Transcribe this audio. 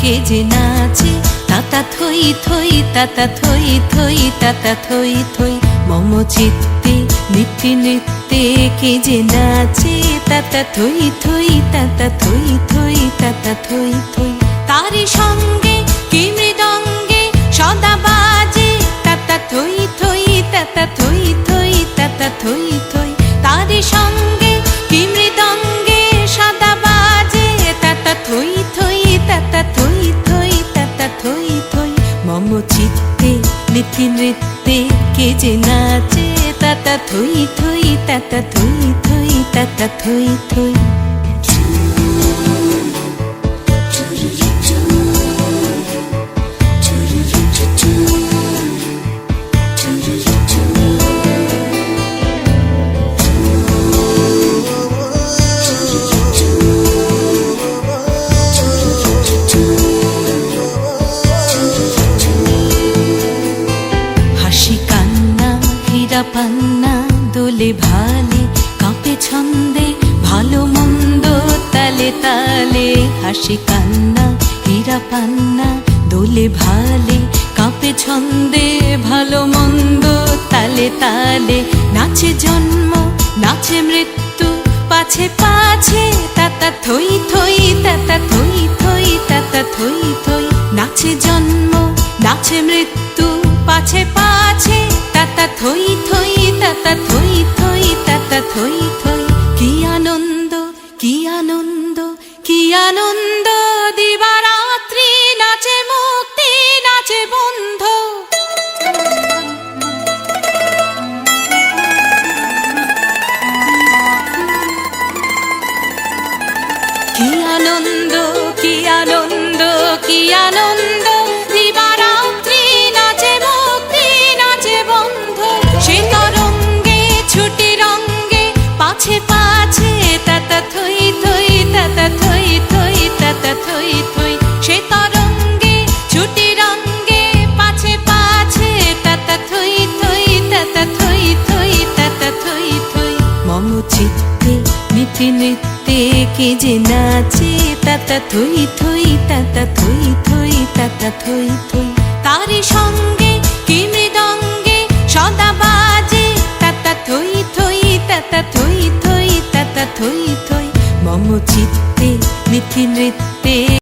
কে যে নাচে তাতা থই থই তাতা থই থই তাতা থই থই মম চিত্তে নিত্যে নৃত্যে কে যে নাচে তাতা থই থই তাতা থই থই তাতা থই থই তারি সঙ্গে কি মৃদঙ্গে সদা বাজে তাতা থই থই তাতা থই থই তাতা থই থই তারি সঙ্গে কি মৃদঙ্গে সদা বাজে তাতা থই থই তাতা থই থই তাতা থই থই মম চিত্তে নিত্যে নৃত্যে কে যে নাচে তাতা থই থই তাতা থই থই তাতা থই থই পান্না দোলে ভালে কাঁপে ছন্দে ভালো মন্দ তালে তালে হাসি কান্না হীরা পান্না দোলে ভালে কাঁপে ছন্দে ভালো মন্দ তালে তালে নাচে জন্ম নাচে মৃত্যু পাছে পাছে তাতা থই থই তাতা থই থই তাতা থই থই নাচে জন্ম নাচে মৃত্যু পাছে পাছে তাতা থই থই তাতা থই থই তাতা থই থই কি আনন্দ কি আনন্দ কি আনন্দ দিবারাত্রি নাচে মুক্তি নাচে বন্ধ কি আনন্দ কি আনন্দ কি আনন্দ দিবারাত্রি নাচে মুক্তি নাচে বন্ধ সে তরঙ্গে ছুটি রঙ্গে পাছে পাছে তাতা থই থই তাতা থই থই তাতা থই থই সে তরঙ্গে ছুটি রঙ্গে পাছে পাছে তাতা থই থই তাতা থই থই তাতা থই থই মম চিত্তে নিত্যে নৃত্যে কে যে নাচে তাতা থই থই তাতা থই থই তাতা থই থই তারি সঙ্গে কি মৃদঙ্গে সদা বাজে তাতা থই থই তাতা থই থই তাতা থই থই মম চিত্তে নিত্যে নৃত্যে